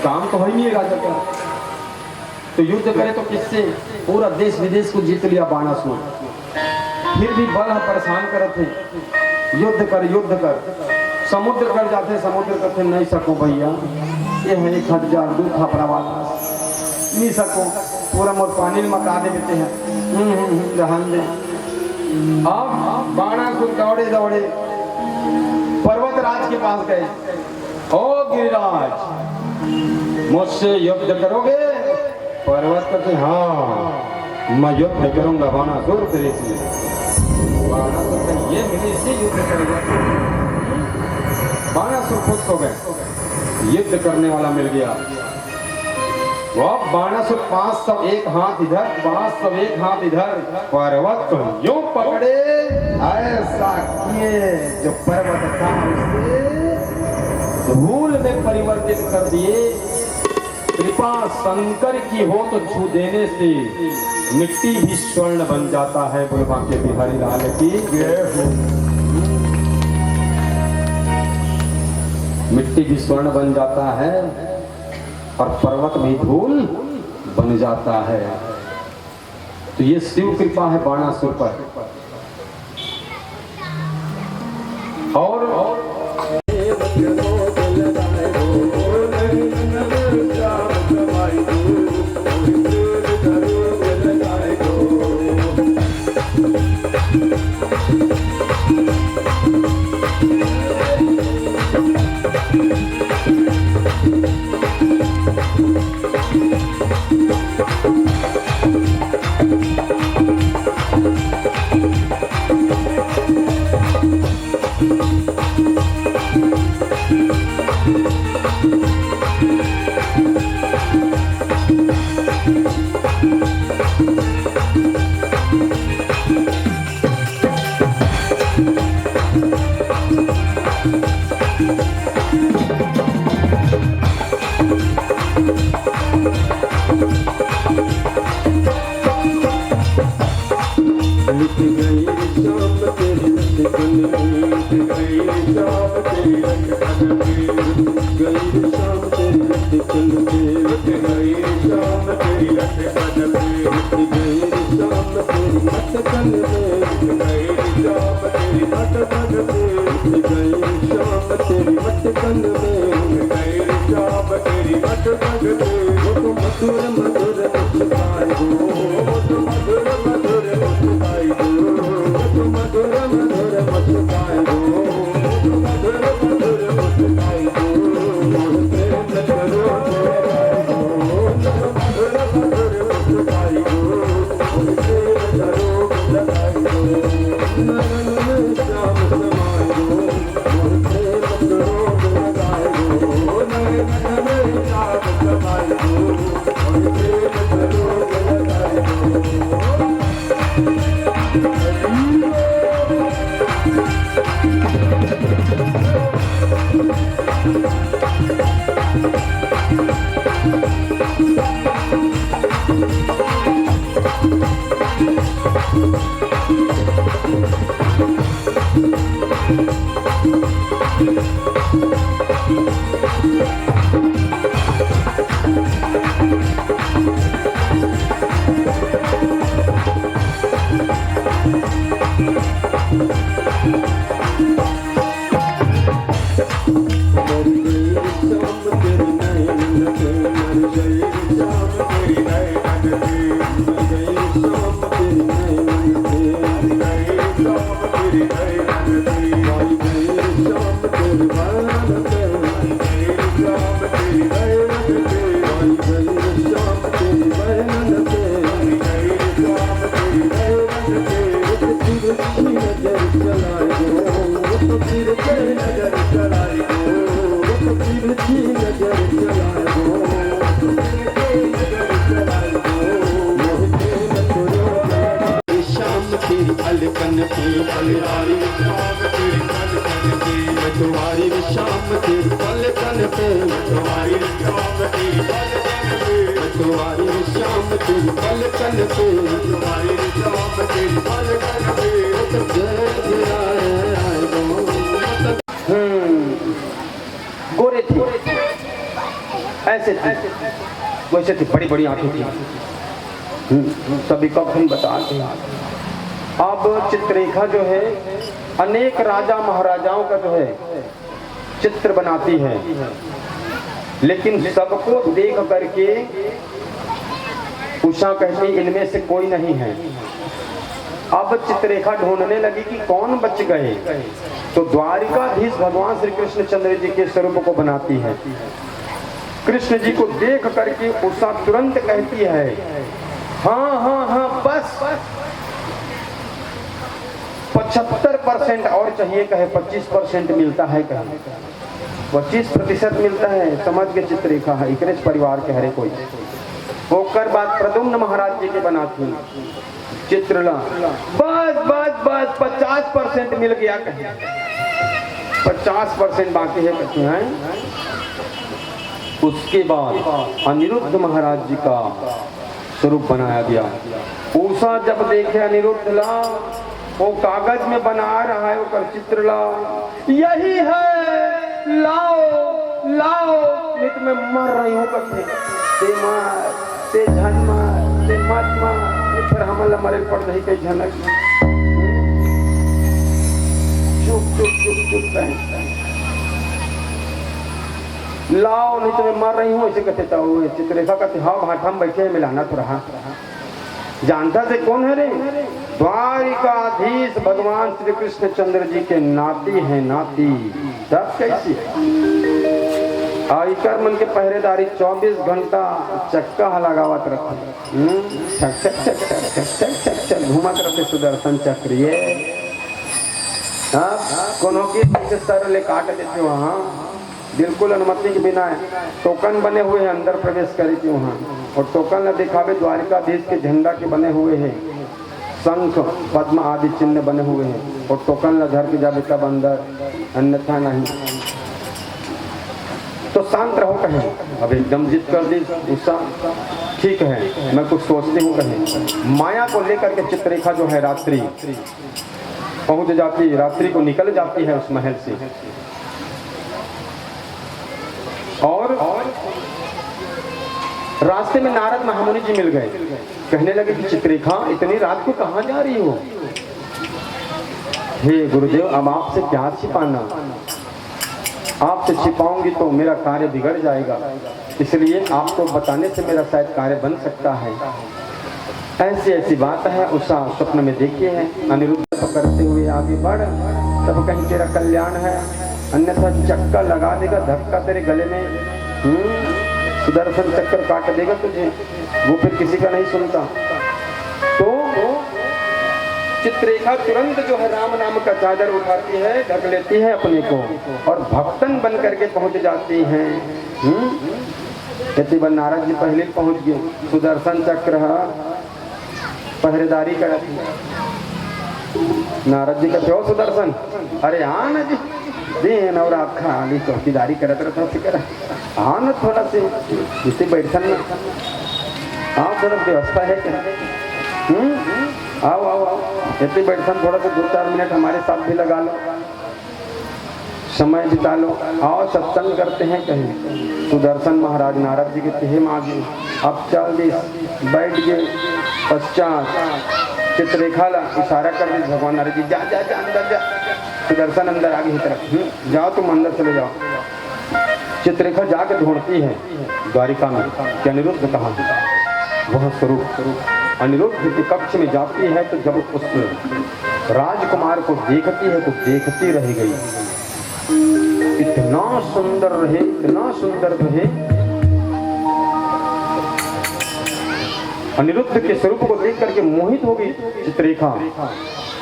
Speaker 1: काम तो है नहीं राजा का तो युद्ध करे तो किससे पूरा देश विदेश को जीत लिया बाणासुर फिर भी बल है परेशान करते युद्ध कर समुद्र कर जाते समुद्र करते नहीं सको भैया ये है 1000 2 खपरा वाला नहीं सको पूरा मोर पानी में मका देते हैं रहन दे अब बाणासुर दौड़े पर्वतराज के पास गए ओ गिरिराज मुझसे युद्ध करोगे पर्वत कहते हाँ मैं युद्ध करूंगा बाणासुर तेरे से बाणासुर ये मेरे से युद्ध करेगा बाणासुर खुश हो गए युद्ध करने वाला मिल गया वो बाणासुर 501 हाथ इधर 501 हाथ इधर पर्वत को यूं पकड़े ऐसा किए जो पर्वत था उसे धूल में परिवर्तित कर दिए कृपा शंकर की हो तो छू देने से मिट्टी भी स्वर्ण बन जाता है बुलवा के बिहारी लाल की मिट्टी भी स्वर्ण बन जाता है और पर्वत भी धूल बन जाता है तो ये शिव कृपा है बाणासुर पर और
Speaker 2: तुम्हारी शाम के पलकन पे तुम्हारी शाम के पलकन पे तुम्हारी शाम के पलकन पे तुम्हारी शाम के पलकन पे
Speaker 1: गोरे थे, ऐसे थे, वैसे थे, बड़ी बड़ी आंखें थी। सभी का हम बताते हैं। अब चित्ररेखा जो है अनेक राजा महाराजाओं का जो है चित्र बनाती है, लेकिन सबको देख करके उषा कहती इनमें से कोई नहीं है। अब चित्ररेखा ढूंढने लगी कि कौन बच गए, तो द्वारिकाधीश भगवान श्री कृष्ण चंद्र जी के स्वरूप को बनाती है। कृष्ण जी को देख करके उषा तुरंत कहती है हाँ हाँ हाँ बस 75% और चाहिए, कहे 25% मिलता है, कहे 25% मिलता है। समझ के चित्ररेखा है इकरेश परिवार के हरे कोई होकर बात प्रद्युम्न महाराज जी के बनाती चित्रला बस बस बस 50% मिल गया, कहे 50% बाकी है, कहते हैं। उसके बाद अनिरुद्ध महाराज जी का स्वरूप बनाया गया। उषा जब देखे अनिरुद्ध ला वो कागज में बना रहा है, वो चित्र ला यही है, लाओ लाओ, नहीं तो मैं मर रही हूँ, कहते ते मार ते झन मार ते मत मार, फिर हमला मरे पड़ रही कई झनक चुप चुप चुप चुप लाओ, नहीं तो मैं मर रही हूँ, ऐसे कहते तो चित्ररेखा कहते हाँ भाटा में बैठे मिलाना तो रहा। जानता से कौन है रे? द्वारिकाधीश भगवान श्री कृष्ण चंद्र जी के नाती हैं, नाती। तब कैसी आयकर मन के पहरेदारी 24 घंटा चक्का लगावत रखे, छक छक छक छक छक छक छक छक घुमत रखे सुदर्शन चक्र। ये कोनो की पीछे सर ले काट देते वहाँ, बिल्कुल अनुमति के बिना टोकन बने हुए हैं, अंदर प्रवेश करी थी वहाँ, और टोकन न दिखावे द्वारिकाधीश के झंडा के बने हुए हैं, शंख पद्म आदि चिन्ह बने हुए हैं, और टोकन न धर के जावे तब अंदर, अन्यथा नहीं। तो शांत रहो कहें, अब एकदम जिद कर दी उषा, ठीक है मैं कुछ सोचती हूँ कहें। माया को लेकर के चित्ररेखा जो है रात्रि पहुंच जाती, रात्रि को निकल जाती है उस महल से, और रास्ते में नारद महामुनि जी मिल गए। कहने लगे कि चित्ररेखा इतनी रात को कहाँ जा रही हो? हे गुरुदेव, अब आपसे क्या छिपाना, आपसे छिपाऊंगी तो मेरा कार्य बिगड़ जाएगा, इसलिए आपको बताने से मेरा शायद कार्य बन सकता है। ऐसी ऐसी बात है। उषा स्वप्न में देखी है, अनिरुद्ध पकड़ते हुए आगे बढ़, तब कहीं तेरा कल्याण है, अन्यथा चक्का लगा देगा, धक्का तेरे गले में, सुदर्शन चक्कर काट देगा तुझे, वो फिर किसी का नहीं सुनता। तो चित्ररेखा तुरंत जो है राम नाम का चादर उठाती है, ढक लेती है अपने को, और भक्तन बन करके पहुंच जाती हैं। यति नारद जी पहले पहुंच गए, सुदर्शन चक्र पहरेदारी करती। नारद जी कहते हो सुदर्शन, अरे हाँ ना जी, दिन और आप खाली चौकीदारी करत रहता फिक्र, हाँ ना थोड़ा से इसे बैठन ना, हाँ थोड़ा व्यवस्था है क्या? आओ आओ आओ, इतने बैठन, थोड़ा सा 2-4 मिनट हमारे साथ भी लगा लो। समय बिता लो, आओ सत्संग करते हैं कहीं। सुदर्शन महाराज नारद जी के कहे मांगे, अब चल दे, बैठ गए। पश्चात चित्ररेखा ला इशारा कर दी, भगवान नारद जी जा जा जा अंदर जा। सुदर्शन अंदर आगे की तरफ, जाओ तुम अंदर चले जाओ। चित्ररेखा जाकर ढूंढती है द्वारिका में कि अनिरुद्ध कहाँ है। वह स्वरूप अनिरुद्ध के कक्ष में जाती है तो जब उस राजकुमार को देखती है तो देखती रह गई। इतना सुंदर रहे, इतना सुंदर रहे। अनिरुद्ध के स्वरूप को देख करके मोहित हो गई चित्ररेखा।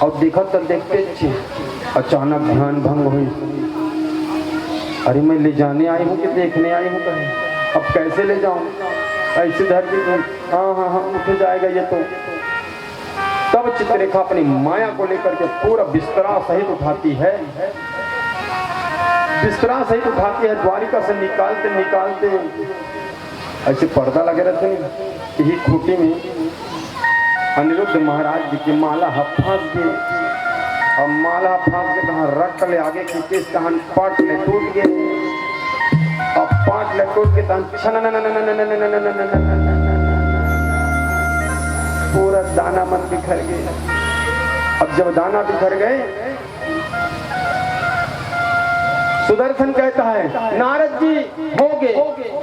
Speaker 1: और देखा तो देखते अचानक ध्यान भंग हुई। अरे मैं ले जाने आई हूँ कि देखने आई हूँ कहीं, अब कैसे ले जाऊं? ऐसे धरती हाँ उठ जाएगा ये तो। तब चित्ररेखा अपनी माया को लेकर के पूरा बिस्तरा सहित उठाती है, बिस्तरा सहित उठाती है। द्वारिका से निकालते निकालते ऐसे पर्दा लगे रहते यही खूंटी में अनिरुद्ध महाराज जी की माला फांस दी। और माला फांस के कहा रख ले आगे की किस कहान पाट ले टूट गए। और पाट ले टूट के पूरा दाना मन बिखर गए। अब जब दाना बिखर गए, सुदर्शन कहता है नारद जी हो गए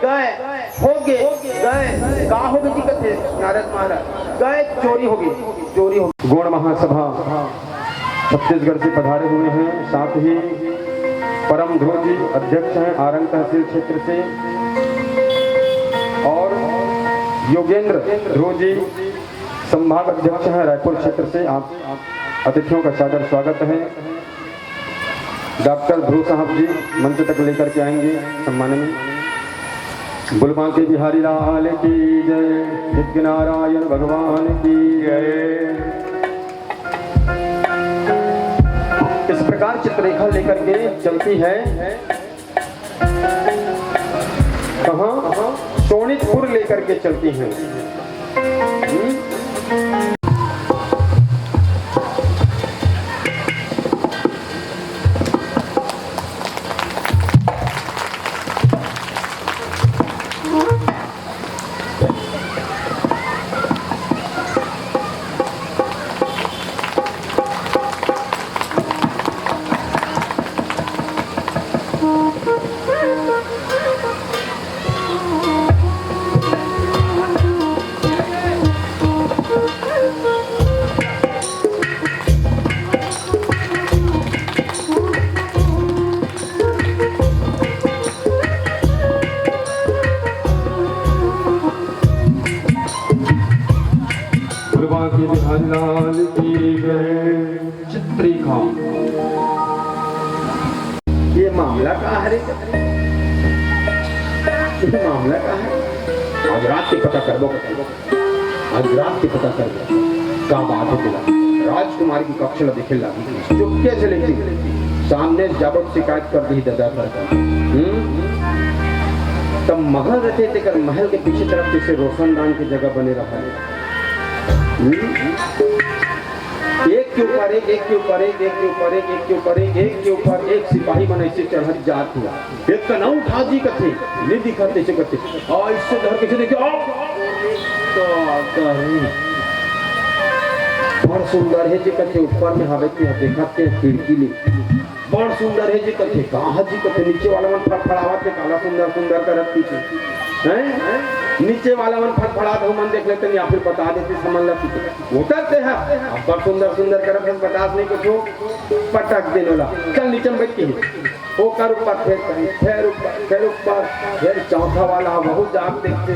Speaker 1: गए, हो गए गए, का हो गई कथे? नारद महाराज गए, चोरी हो गई, चोरी हो गई। गौड़ महासभा छत्तीसगढ़ से पधारे हुए हैं, साथ ही परम ध्रुव जी अध्यक्ष हैं आरंग तहसील क्षेत्र से, और योगेंद्र ध्रुव जी संभाग अध्यक्ष हैं रायपुर क्षेत्र से। आप अतिथियों का सादर स्वागत है। डॉक्टर ध्रुव साहब जी मंच तक लेकर के आएंगे सम्मान में। बुलबा के बिहारी लाल की जय, नित्य नारायण भगवान की जय। इस प्रकार चित्ररेखा लेकर के चलती है कहाँ? शोणितपुर लेकर के चलती है। चित्ररेखा ये मामला का है, ये मामला का है। आज रात के पता कर दो, आज रात के पता कर दो क्या बात है। तेरा राजकुमारी की कक्ष दिखे लगी, चुपके से लेती सामने जब शिकायत कर दी दादा पर। तब महल रहते थे कर महल के पीछे तरफ जैसे रोशनदान की जगह बने रहा है। एक के ऊपर एक, एक के ऊपर एक, एक के ऊपर एक, एक के ऊपर एक, एक के ऊपर एक सिपाही बने से चढ़ जात हुआ। एक का नाम उठा जी कथे नहीं दिखाते से कथे और इससे धर के देखे बड़ सुंदर है जी कथे। ऊपर में हवे के देखते खिड़की ले बड़ सुंदर है जी कथे। कहाँ जी कथे नीचे वाला मन फड़फड़ावा थे काला सुंदर सुंदर करत पीछे हैं। नीचे वाला मन फड़फड़ा दो मन देख लेते या फिर बता देते समझ लेते उतरते हैं। अब बड़ सुंदर सुंदर करत है बतास नहीं कुछ पटक देने वाला। चल नीचे बैठ के वो कर ऊपर फिर कहीं फिर ऊपर फिर ऊपर फिर चौथा वाला वह जाग देखते।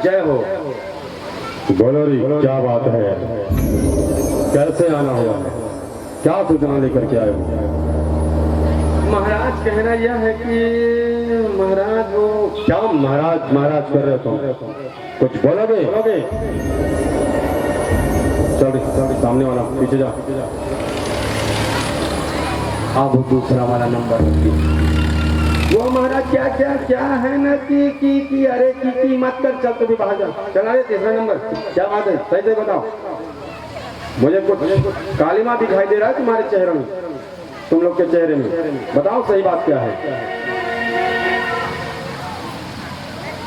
Speaker 1: जय हो।
Speaker 2: बोलो री क्या बात है, कैसे आना हुआ, क्या सूचना लेकर के आए हो?
Speaker 1: महाराज कहना यह है कि महाराज वो
Speaker 2: क्या महाराज महाराज कर रहे हो? कुछ बोलोगे? चल सामने वाला पीछे जा।
Speaker 1: अब दूसरा वाला नंबर वो महाराज क्या क्या क्या है ना कि अरे की मत कर, चल तो भी बाहर जा। चला रे तीसरा नंबर क्या बात है सही से बताओ। मुझे कुछ कालिमा दिखाई दे रहा है तुम्हारे चेहरे में, तुम लोग के चेहरे में। बताओ सही बात क्या है।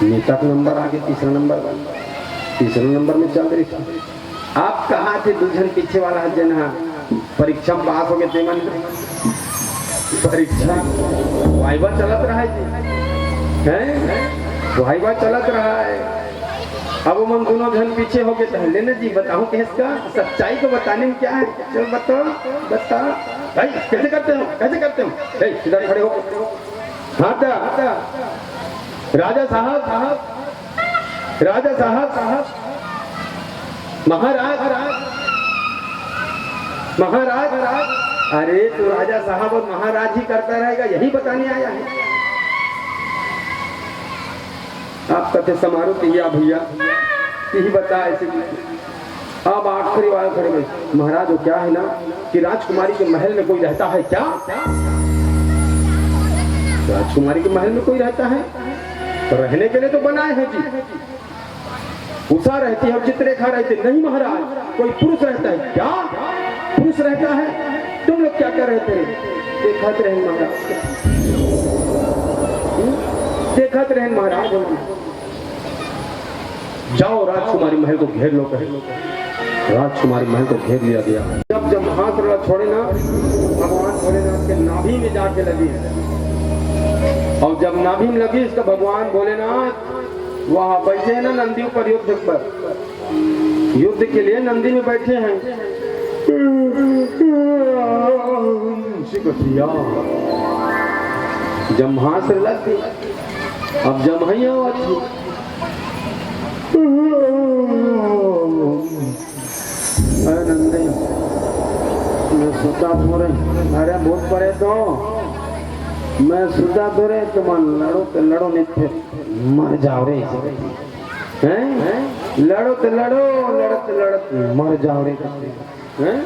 Speaker 1: नेता का नंबर आगे, तीसरा नंबर में चल रही। आप कहाँ थे दूसरे पीछे वाला है जना परीक्षा में पास हो गए थे मन परीक्षा वाइवा चलत रहा है, वाइवा चलत रहा है। अब मन दोनों जन पीछे हो गए। तो लेना जी बताओ कैसे सच्चाई को बताने में क्या है। चलो बता भाई कैसे करते हो इधर खड़े हो। हाँ राजा साहब महाराज अरे तो राजा साहब और महाराज ही करता रहेगा, यही बताने आया है। आप कथे समारोह किया भैया यही बता ऐसे। अब आखिरी वाले खड़े गए। महाराज वो क्या है ना कि राजकुमारी के महल में कोई रहता है क्या? राजकुमारी के महल में कोई रहता है तो रहने के लिए तो बनाए हैं जी। उषा रहती है, चित्ररेखा रहती है। नहीं महाराज कोई पुरुष रहता है क्या? पुरुष रहता है। तुम लोग क्या कर रहे थे? देखते रहे महाराज, देखते रहे महाराज। जाओ राजकुमारी महल को घेर लो। राजकुमारी महल को घेर लिया गया। जब हाथ छोड़े ना भगवान भोलेनाथ के नाभि में जाके लगी, और जब नाभि में लगी इसका भगवान भोलेनाथ वहां बैठे हैं ना नंदी पर युद्ध के लिए नंदी में बैठे हैं। जम्हा से लग गई। अब जम्हा नंदी मैं सुता धो रही। अरे बहुत परे तो मैं सुधा धरे तुम लड़ो नहीं थे मर जाओ रे हैं। लड़ो तो लड़त मर जाओ रे हैं।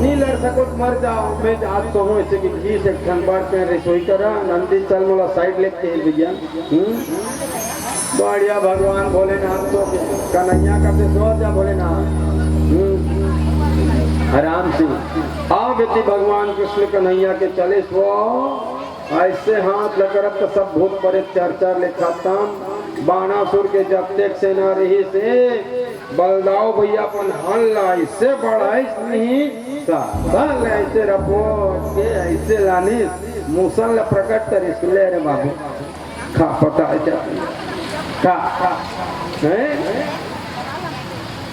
Speaker 1: नहीं लड़ सको तो मर जाओ। मैं आज तो हूँ ऐसे कि घी से ठंड बाढ़ पे रसोई करा नंदी चल मोला साइड लेते हैं भैया। बढ़िया भगवान भोलेनाथ तो कन्हैया का से सो जा भोलेनाथ आराम से। आओ बेटी भगवान कृष्ण कन्हैया के चले सो ऐसे हाथ लकर तो सब भूत परे चर्चा लिखाता। बाणासुर के जब तक सेना रही से बलदाओ भैया अपन हल्ला इससे बढ़ाई नहीं ऐसे रपोट के ऐसे लाने मुसल प्रकट कर इसलिए रे बाबू खा पता है खा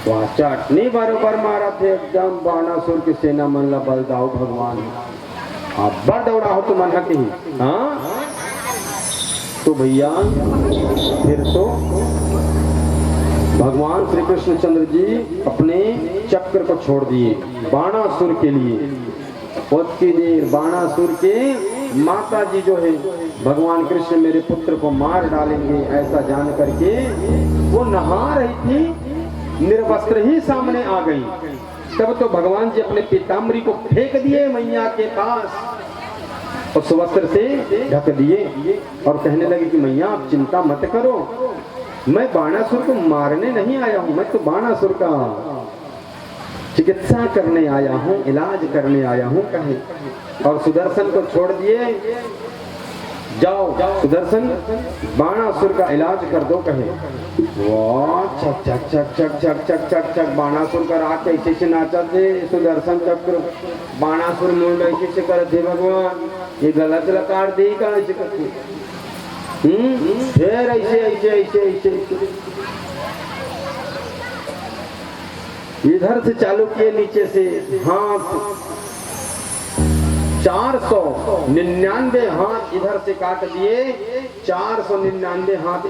Speaker 1: वहाँ चटनी बरोबर मारा थे एकदम। बाणासुर की सेना मन ला बलदाओ भगवान आप बड़ दौड़ा हो तो मन की। हाँ तो भैया फिर तो भगवान श्री कृष्णचंद्र जी अपने चक्र को छोड़ दिए बाणासुर के लिए। उतनी देर बाणासुर के माता जी जो है भगवान कृष्ण मेरे पुत्र को मार डालेंगे ऐसा जान करके वो नहा रही थी, निर्वस्त्र ही सामने आ गई। तब तो भगवान जी अपने पीताम्बरी को फेंक दिए मैया के पास, उस वस्त्र से ढक दिए और कहने लगे कि मैया आप चिंता मत करो, मैं बाणासुर को मारने नहीं आया हूं, मैं तो बाणासुर का चिकित्सा करने आया हूं, इलाज करने आया हूं कहे। और सुदर्शन को छोड़ दिए, जाओ सुदर्शन बाणासुर का इलाज कर दो कहे। वाह चक चक चक चक चक चक चक चक बाणासुर का रात ऐसे से नाचा थे। सुदर्शन चक्र बाणासुर मुंड ऐसे से कर थे भगवान, ये गलत लकार दे का ऐसे करते। फिर ऐसे ऐसे ऐसे ऐसे इधर से चालू किए नीचे से हाथ 499 हाथ इधर से काट दिए, 499 हाथ